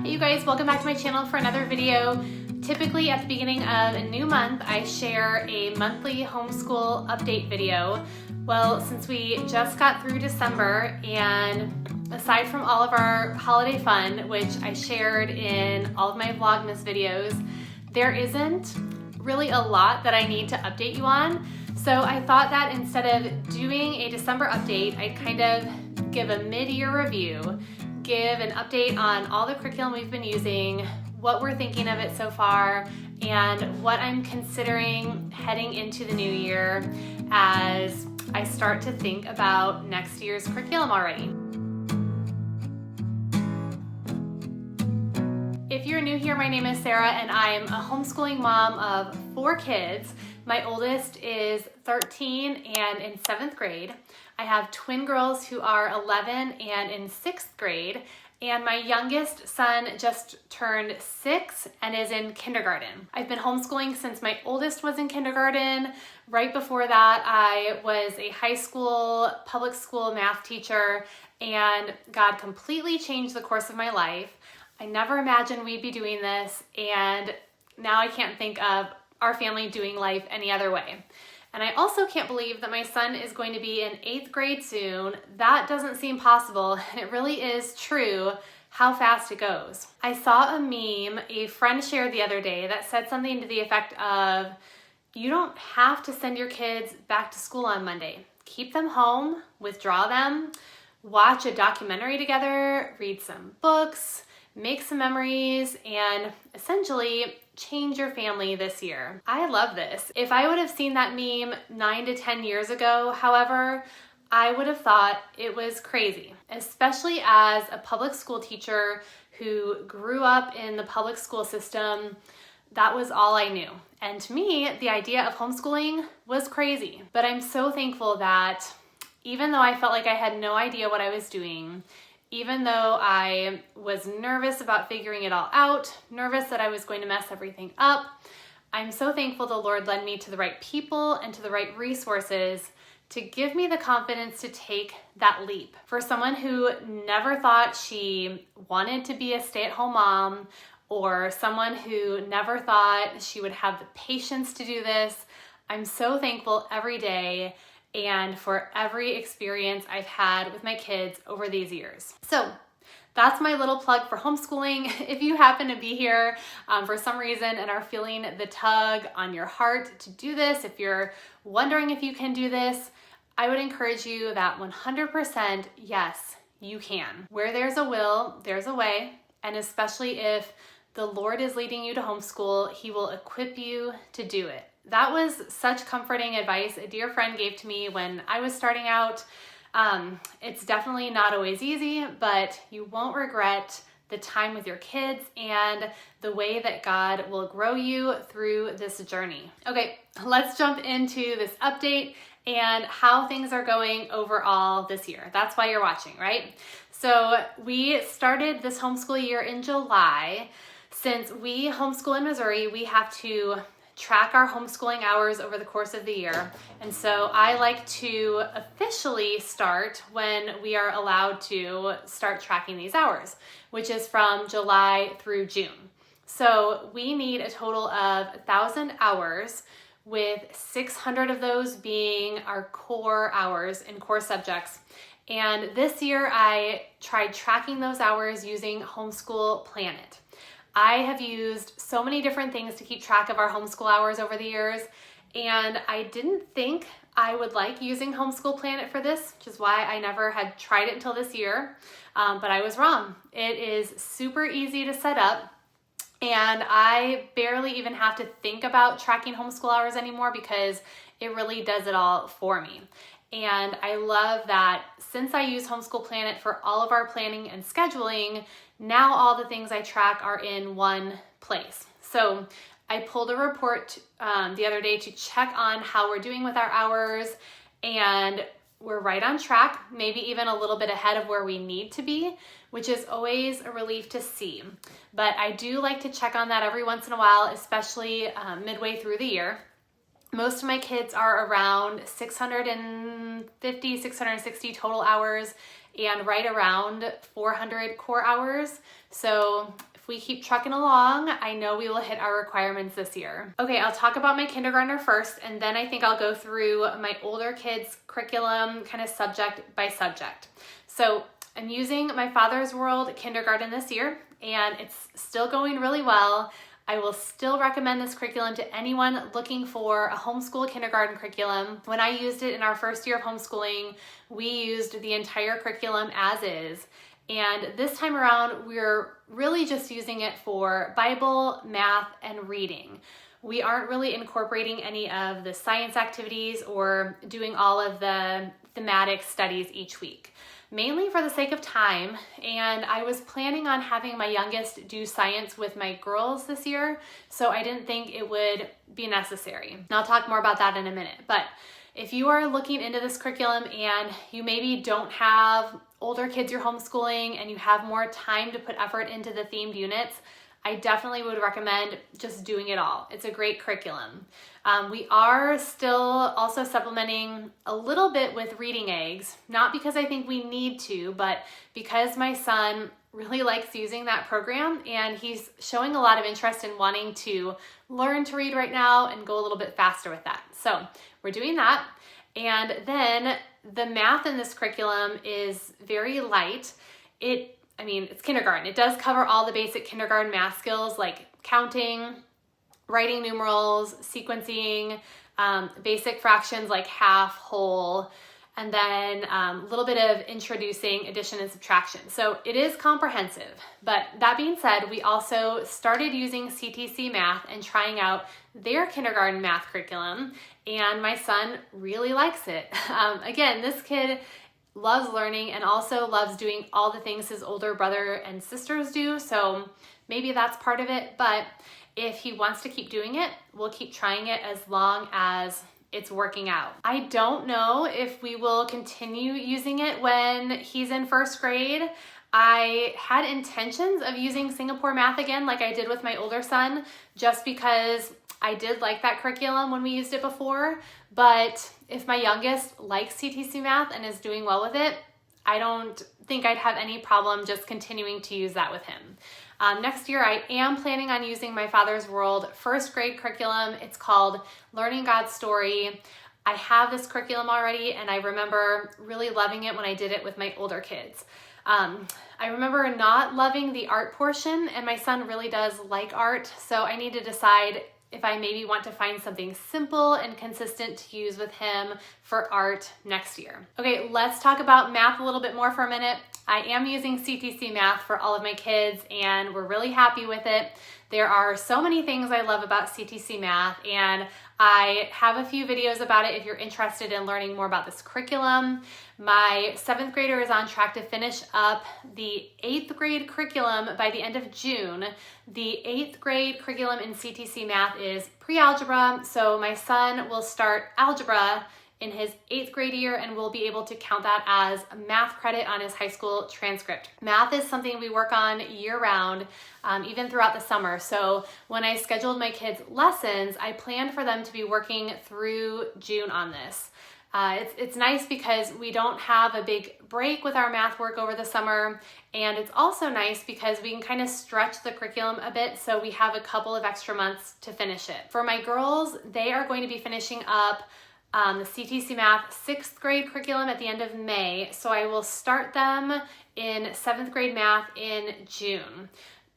Hey you guys, welcome back to my channel for another video. Typically at the beginning of a new month, I share a monthly homeschool update video. Well, since we just got through December, and aside from all of our holiday fun, which I shared in all of my Vlogmas videos, there isn't really a lot that I need to update you on. So I thought that instead of doing a December update, I'd kind of give a mid-year review, give an update on all the curriculum we've been using, what we're thinking of it so far, and what I'm considering heading into the new year as I start to think about next year's curriculum already. If you're new here, my name is Sarah and I'm a homeschooling mom of 4 kids. My oldest is 13 and in 7th grade. I have twin girls who are 11 and in 6th grade. And my youngest son just turned 6 and is in kindergarten. I've been homeschooling since my oldest was in kindergarten. Right before that, I was a high school, public school math teacher, and God completely changed the course of my life. I never imagined we'd be doing this, and now I can't think of our family doing life any other way. And I also can't believe that my son is going to be in 8th grade soon. That doesn't seem possible, and it really is true how fast it goes. I saw a meme a friend shared the other day that said something to the effect of, you don't have to send your kids back to school on Monday. Keep them home, withdraw them, watch a documentary together, read some books, make some memories, and essentially change your family this year. I love this. If I would have seen that meme 9 to 10 years ago, however, I would have thought it was crazy, especially as a public school teacher who grew up in the public school system. That was all I knew. And to me, the idea of homeschooling was crazy. But I'm so thankful that even though I felt like I had no idea what I was doing, even though I was nervous about figuring it all out, nervous that I was going to mess everything up, I'm so thankful the Lord led me to the right people and to the right resources to give me the confidence to take that leap. For someone who never thought she wanted to be a stay-at-home mom, or someone who never thought she would have the patience to do this, I'm so thankful every day and for every experience I've had with my kids over these years. So that's my little plug for homeschooling. If you happen to be here for some reason and are feeling the tug on your heart to do this, if you're wondering if you can do this, I would encourage you that 100% yes, you can. Where there's a will, there's a way. And especially if the Lord is leading you to homeschool, He will equip you to do it. That was such comforting advice a dear friend gave to me when I was starting out. It's definitely not always easy, but you won't regret the time with your kids and the way that God will grow you through this journey. Okay, let's jump into this update and how things are going overall this year. That's why you're watching, right? So we started this homeschool year in July. Since we homeschool in Missouri, we have to track our homeschooling hours over the course of the year. And so I like to officially start when we are allowed to start tracking these hours, which is from July through June. So we need a total of 1,000 hours, with 600 of those being our core hours in core subjects. And this year I tried tracking those hours using Homeschool Planet. I have used so many different things to keep track of our homeschool hours over the years, and I didn't think I would like using Homeschool Planet for this, which is why I never had tried it until this year, but I was wrong. It is super easy to set up, and I barely even have to think about tracking homeschool hours anymore because it really does it all for me. And I love that since I use Homeschool Planet for all of our planning and scheduling, now all the things I track are in one place. So I pulled a report the other day to check on how we're doing with our hours, and we're right on track, maybe even a little bit ahead of where we need to be, which is always a relief to see. But I do like to check on that every once in a while, especially midway through the year. Most of my kids are around 650, 660 total hours and right around 400 core hours. So if we keep trucking along, I know we will hit our requirements this year. Okay, I'll talk about my kindergartner first, and then I think I'll go through my older kids' curriculum kind of subject by subject. So I'm using my Father's World kindergarten this year, and it's still going really well. I will still recommend this curriculum to anyone looking for a homeschool kindergarten curriculum. When I used it in our first year of homeschooling, we used the entire curriculum as is. And this time around, we're really just using it for Bible, math, and reading. We aren't really incorporating any of the science activities or doing all of the thematic studies each week, mainly for the sake of time. And I was planning on having my youngest do science with my girls this year, so I didn't think it would be necessary. And I'll talk more about that in a minute. But if you are looking into this curriculum and you maybe don't have older kids you're homeschooling and you have more time to put effort into the themed units, I definitely would recommend just doing it all. It's a great curriculum. We are still also supplementing a little bit with reading eggs, not because I think we need to, but because my son really likes using that program and he's showing a lot of interest in wanting to learn to read right now and go a little bit faster with that. So we're doing that. And then the math in this curriculum is very light. It's kindergarten. It does cover all the basic kindergarten math skills like counting, writing numerals, sequencing, basic fractions like half, whole, and then a little bit of introducing addition and subtraction. So it is comprehensive. But that being said, we also started using CTC Math and trying out their kindergarten math curriculum, and my son really likes it. Again, this kid loves learning and also loves doing all the things his older brother and sisters do, so maybe that's part of it, but if he wants to keep doing it, we'll keep trying it as long as it's working out. I don't know if we will continue using it when he's in first grade. I had intentions of using Singapore Math again like I did with my older son, just because I did like that curriculum when we used it before, but if my youngest likes CTC Math and is doing well with it, I don't think I'd have any problem just continuing to use that with him. Next year, I am planning on using my Father's World first grade curriculum. It's called Learning God's Story. I have this curriculum already, and I remember really loving it when I did it with my older kids. I remember not loving the art portion, and my son really does like art, so I need to decide if I maybe want to find something simple and consistent to use with him for art next year. Okay, let's talk about math a little bit more for a minute. I am using CTC Math for all of my kids, and we're really happy with it. There are so many things I love about CTC Math, and I have a few videos about it if you're interested in learning more about this curriculum. My 7th grader is on track to finish up the 8th grade curriculum by the end of June. The 8th grade curriculum in CTC Math is pre-algebra, so my son will start algebra in his 8th grade year and will be able to count that as a math credit on his high school transcript. Math is something we work on year-round, even throughout the summer. So when I scheduled my kids' lessons, I planned for them to be working through June on this. It's nice because we don't have a big break with our math work over the summer, and it's also nice because we can kind of stretch the curriculum a bit so we have a couple of extra months to finish it. For my girls, they are going to be finishing up the CTC Math 6th grade curriculum at the end of May, so I will start them in 7th grade math in June.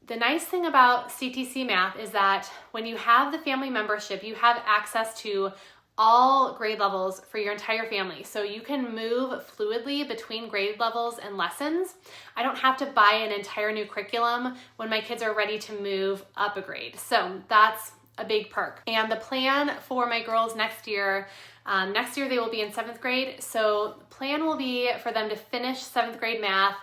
The nice thing about CTC Math is that when you have the family membership, you have access to all grade levels for your entire family. So you can move fluidly between grade levels and lessons. I don't have to buy an entire new curriculum when my kids are ready to move up a grade. So that's a big perk. And the plan for my girls next year they will be in 7th grade. So the plan will be for them to finish 7th grade math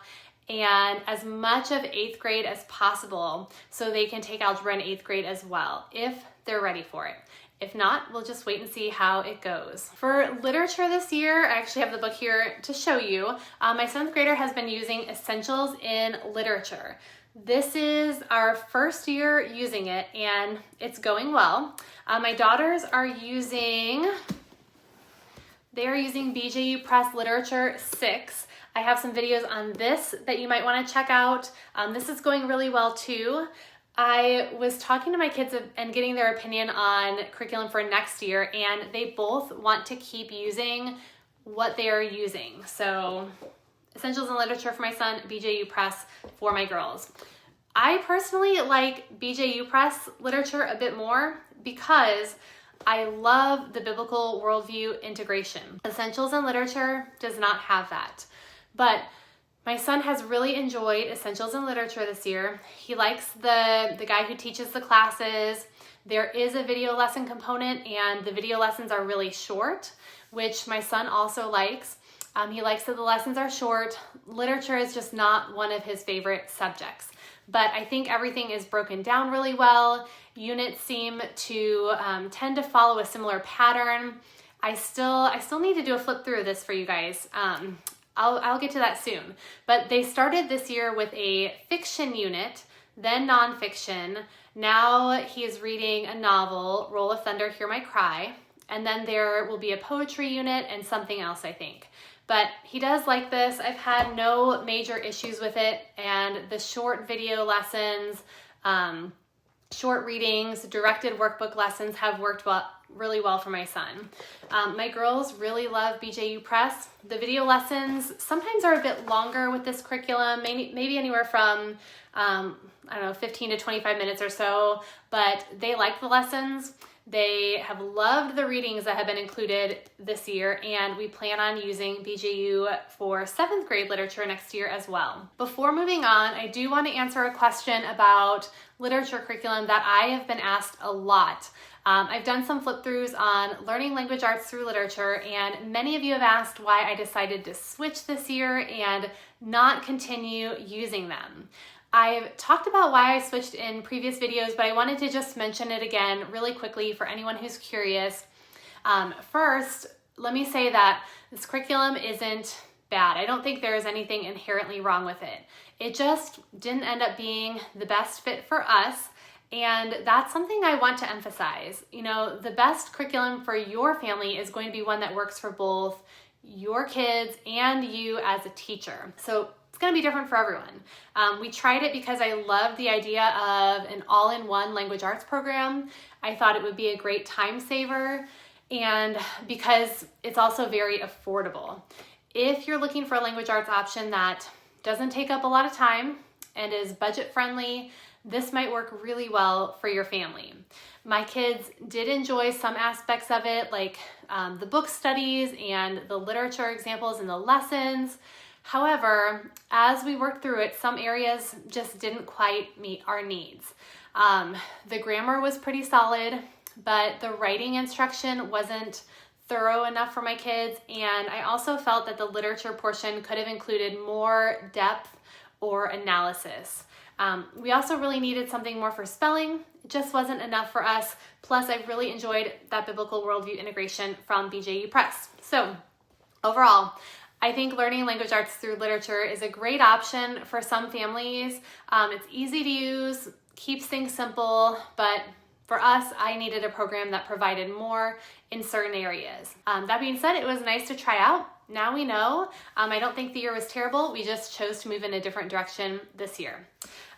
and as much of 8th grade as possible so they can take algebra in 8th grade as well, if they're ready for it. If not, we'll just wait and see how it goes. For literature this year, I actually have the book here to show you. My 7th grader has been using Essentials in Literature. This is our first year using it, and it's going well. My daughters are using BJU Press Literature 6. I have some videos on this that you might want to check out. This is going really well too. I was talking to my kids and getting their opinion on curriculum for next year, and they both want to keep using what they are using. So Essentials in Literature for my son, BJU Press for my girls. I personally like BJU Press literature a bit more because I love the biblical worldview integration. Essentials in Literature does not have that. But my son has really enjoyed Essentials in Literature this year. He likes the guy who teaches the classes. There is a video lesson component, and the video lessons are really short, which my son also likes. He likes that the lessons are short. Literature is just not one of his favorite subjects. But I think everything is broken down really well. Units seem to tend to follow a similar pattern. I still need to do a flip through of this for you guys. I'll get to that soon. But they started this year with a fiction unit, then nonfiction. Now he is reading a novel, Roll of Thunder, Hear My Cry. And then there will be a poetry unit and something else, I think. But he does like this. I've had no major issues with it. And the short video lessons, short readings, directed workbook lessons have worked really well for my son. My girls really love BJU Press. The video lessons sometimes are a bit longer with this curriculum, maybe anywhere from, 15 to 25 minutes or so, but they like the lessons. They have loved the readings that have been included this year, and we plan on using BJU for 7th grade literature next year as well. Before moving on, I do want to answer a question about literature curriculum that I have been asked a lot. I've done some flip throughs on learning language arts through literature, and many of you have asked why I decided to switch this year and not continue using them. I've talked about why I switched in previous videos, but I wanted to just mention it again really quickly for anyone who's curious. First, let me say that this curriculum isn't bad. I don't think there is anything inherently wrong with it. It just didn't end up being the best fit for us, and that's something I want to emphasize. You know, the best curriculum for your family is going to be one that works for both your kids and you as a teacher. So it's going to be different for everyone. We tried it because I loved the idea of an all-in-one language arts program. I thought it would be a great time saver, and because it's also very affordable. If you're looking for a language arts option that doesn't take up a lot of time and is budget friendly, this might work really well for your family. My kids did enjoy some aspects of it, like the book studies and the literature examples and the lessons. However, as we worked through it, some areas just didn't quite meet our needs. The grammar was pretty solid, but the writing instruction wasn't thorough enough for my kids, and I also felt that the literature portion could have included more depth or analysis. We also really needed something more for spelling. It just wasn't enough for us. Plus, I really enjoyed that biblical worldview integration from BJU Press. So overall, I think learning language arts through literature is a great option for some families. It's easy to use, keeps things simple, but for us, I needed a program that provided more in certain areas. That being said, it was nice to try out. Now we know. I don't think the year was terrible. We just chose to move in a different direction this year.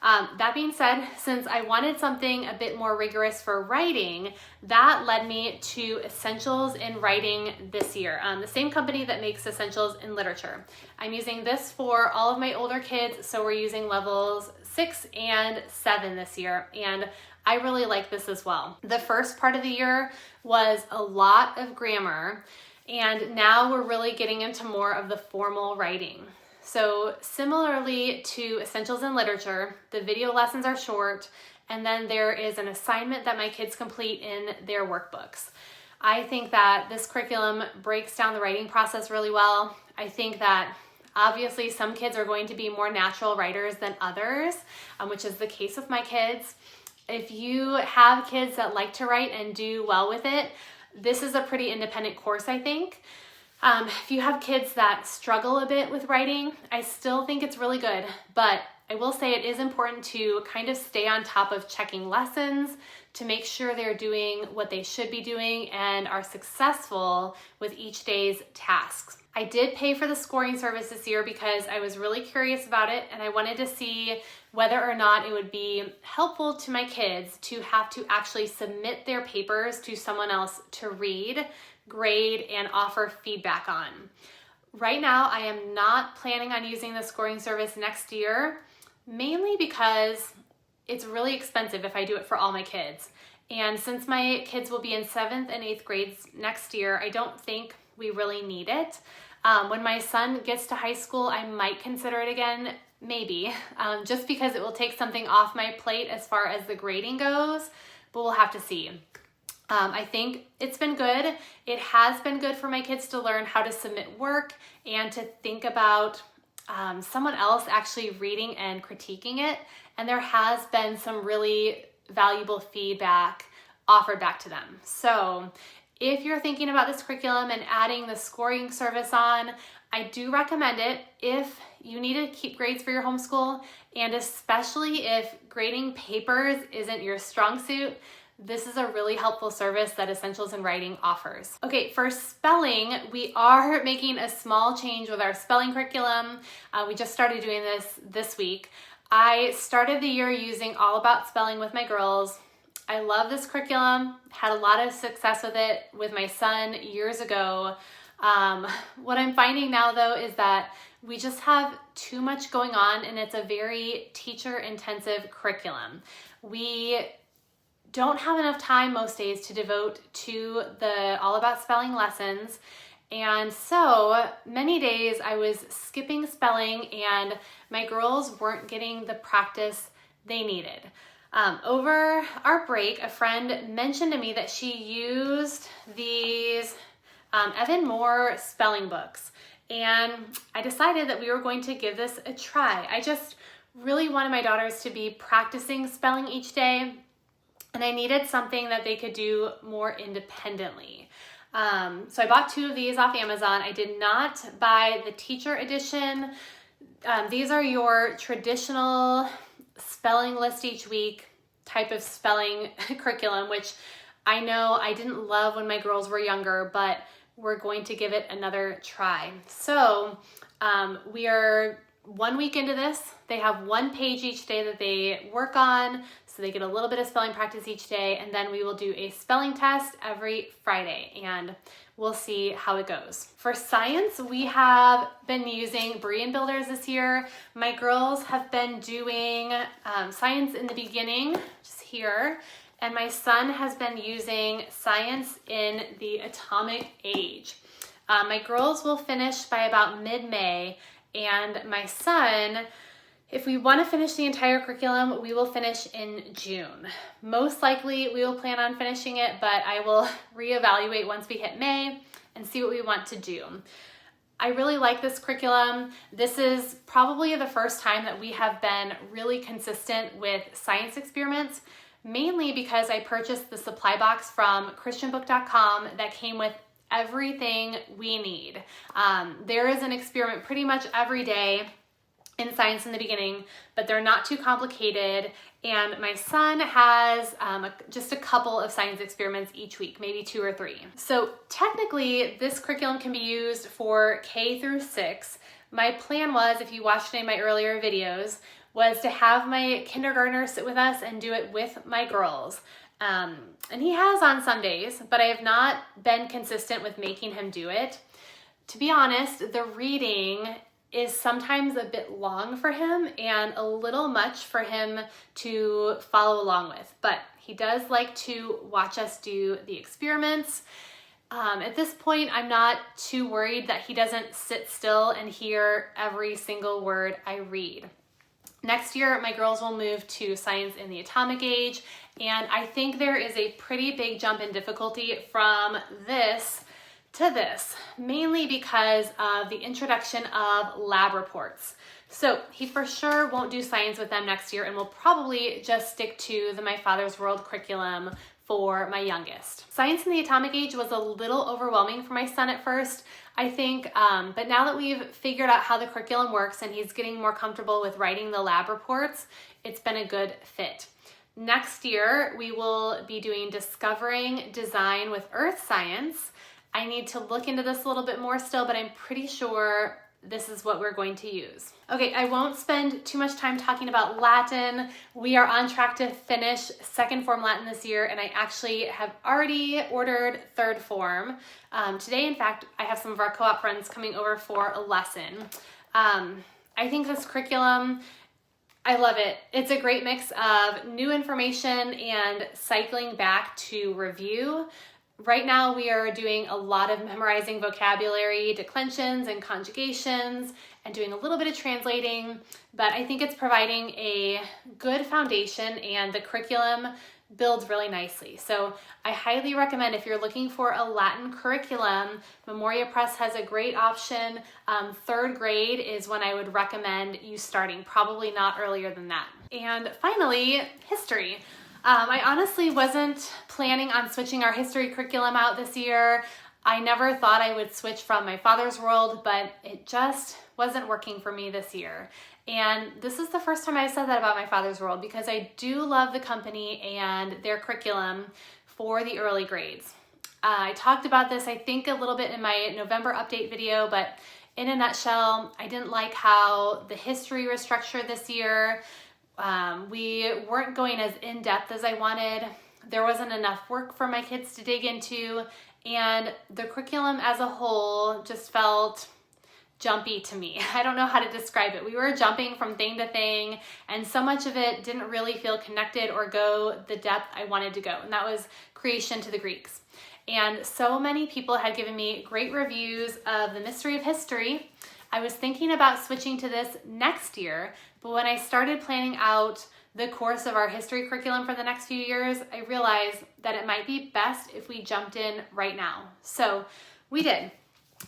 That being said, since I wanted something a bit more rigorous for writing, that led me to Essentials in Writing this year. The same company that makes Essentials in Literature. I'm using this for all of my older kids, so we're using levels 6 and 7 this year, and I really like this as well. The first part of the year was a lot of grammar, and now we're really getting into more of the formal writing. So similarly to Essentials in Literature, the video lessons are short, and then there is an assignment that my kids complete in their workbooks. I think that this curriculum breaks down the writing process really well. I think that obviously some kids are going to be more natural writers than others, which is the case with my kids. If you have kids that like to write and do well with it, this is a pretty independent course, I think. If you have kids that struggle a bit with writing, I still think it's really good, but I will say it is important to kind of stay on top of checking lessons to make sure they're doing what they should be doing and are successful with each day's tasks. I did pay for the scoring service this year because I was really curious about it, and I wanted to see whether or not it would be helpful to my kids to have to actually submit their papers to someone else to read, grade, and offer feedback on. Right now, I am not planning on using the scoring service next year, mainly because it's really expensive if I do it for all my kids. And since my kids will be in 7th and 8th grades next year, I don't think we really need it. When my son gets to high school, I might consider it again, maybe, just because it will take something off my plate as far as the grading goes, but we'll have to see. I think it's been good. It has been good for my kids to learn how to submit work and to think about someone else actually reading and critiquing it. And there has been some really valuable feedback offered back to them. So if you're thinking about this curriculum and adding the scoring service on, I do recommend it if you need to keep grades for your homeschool, and especially if grading papers isn't your strong suit. This is a really helpful service that Essentials in Writing offers. Okay, for spelling, we are making a small change with our spelling curriculum. We just started doing this week. I started the year using All About Spelling with my girls. I love this curriculum, had a lot of success with it with my son years ago. What I'm finding now though is that we just have too much going on, and it's a very teacher-intensive curriculum. We don't have enough time most days to devote to the All About Spelling lessons. And so many days I was skipping spelling and my girls weren't getting the practice they needed. Over our break, a friend mentioned to me that she used these Evan Moore spelling books, and I decided that we were going to give this a try. I just really wanted my daughters to be practicing spelling each day, and I needed something that they could do more independently. So I bought 2 of these off Amazon. I did not buy the teacher edition. These are your traditional spelling list each week type of spelling curriculum, which I know I didn't love when my girls were younger, but we're going to give it another try. So we are 1 week into this. They have 1 page each day that they work on, so they get a little bit of spelling practice each day, and then we will do a spelling test every Friday, and we'll see how it goes. For science, we have been using Berean Builders this year. My girls have been doing Science in the Beginning, just here, and my son has been using Science in the Atomic Age. My girls will finish by about mid-May, and my son, if we want to finish the entire curriculum, we will finish in June. Most likely we will plan on finishing it, but I will reevaluate once we hit May and see what we want to do. I really like this curriculum. This is probably the first time that we have been really consistent with science experiments, mainly because I purchased the supply box from christianbook.com that came with everything we need. There is an experiment pretty much every day in Science in the Beginning, but they're not too complicated. And my son has just a couple of science experiments each week, maybe 2 or 3. So technically, this curriculum can be used for K through 6. My plan was, if you watched any of my earlier videos, was to have my kindergartner sit with us and do it with my girls. And he has on some days, but I have not been consistent with making him do it. To be honest, the reading is sometimes a bit long for him and a little much for him to follow along with, but he does like to watch us do the experiments. At this point, I'm not too worried that he doesn't sit still and hear every single word I read. Next year, my girls will move to Science in the Atomic Age, and I think there is a pretty big jump in difficulty from this to this, mainly because of the introduction of lab reports. So he for sure won't do science with them next year and will probably just stick to the My Father's World curriculum for my youngest. Science in the Atomic Age was a little overwhelming for my son at first, I think, but now that we've figured out how the curriculum works and he's getting more comfortable with writing the lab reports, it's been a good fit. Next year, we will be doing Discovering Design with Earth Science. I need to look into this a little bit more still, but I'm pretty sure this is what we're going to use. Okay, I won't spend too much time talking about Latin. We are on track to finish second form Latin this year, and I actually have already ordered third form. Today, in fact, I have some of our co-op friends coming over for a lesson. I think this curriculum, I love it. It's a great mix of new information and cycling back to review. Right now we are doing a lot of memorizing vocabulary, declensions and conjugations, and doing a little bit of translating, but I think it's providing a good foundation and the curriculum builds really nicely. So I highly recommend, if you're looking for a Latin curriculum, Memoria Press has a great option. Third grade is when I would recommend you starting, probably not earlier than that. And finally, history. I honestly wasn't planning on switching our history curriculum out this year. I never thought I would switch from my father's world, but it just wasn't working for me this year. And this is the first time I've said that about my father's world, because I do love the company and their curriculum for the early grades. I talked about this, I think, a little bit in my November update video, but in a nutshell, I didn't like how the history was structured this year. We weren't going as in-depth as I wanted. There wasn't enough work for my kids to dig into, and the curriculum as a whole just felt jumpy to me. I don't know how to describe it. We were jumping from thing to thing, and so much of it didn't really feel connected or go the depth I wanted to go, and that was creation to the Greeks. And so many people had given me great reviews of the Mystery of History. I was thinking about switching to this next year, but when I started planning out the course of our history curriculum for the next few years, I realized that it might be best if we jumped in right now. So we did.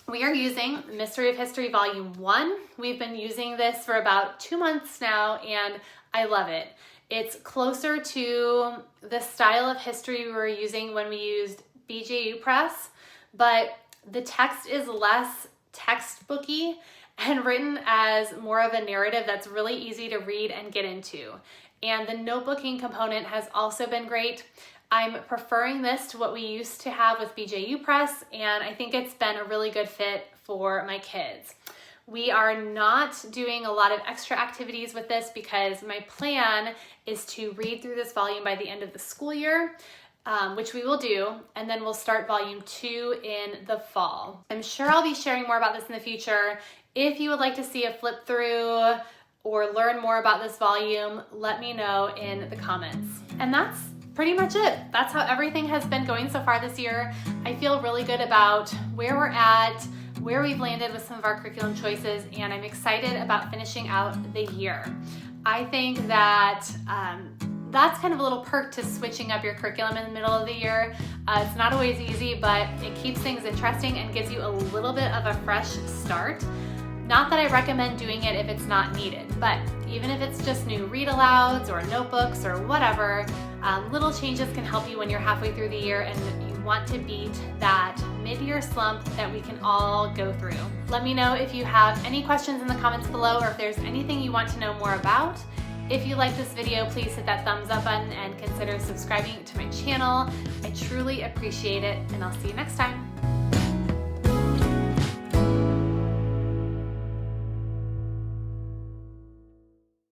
We are using Mystery of History Volume 1. We've been using this for about 2 months now, and I love it. It's closer to the style of history we were using when we used BJU Press, but the text is less textbooky and written as more of a narrative that's really easy to read and get into. And the notebooking component has also been great. I'm preferring this to what we used to have with BJU Press, and I think it's been a really good fit for my kids. We are not doing a lot of extra activities with this because my plan is to read through this volume by the end of the school year, which we will do, and then we'll start volume 2 in the fall. I'm sure I'll be sharing more about this in the future. If you would like to see a flip through or learn more about this volume, let me know in the comments. And that's pretty much it. That's how everything has been going so far this year. I feel really good about where we're at, where we've landed with some of our curriculum choices, and I'm excited about finishing out the year. I think that that's kind of a little perk to switching up your curriculum in the middle of the year. It's not always easy, but it keeps things interesting and gives you a little bit of a fresh start. Not that I recommend doing it if it's not needed, but even if it's just new read-alouds or notebooks or whatever, little changes can help you when you're halfway through the year and you want to beat that mid-year slump that we can all go through. Let me know if you have any questions in the comments below, or if there's anything you want to know more about. If you like this video, please hit that thumbs up button and consider subscribing to my channel. I truly appreciate it, and I'll see you next time.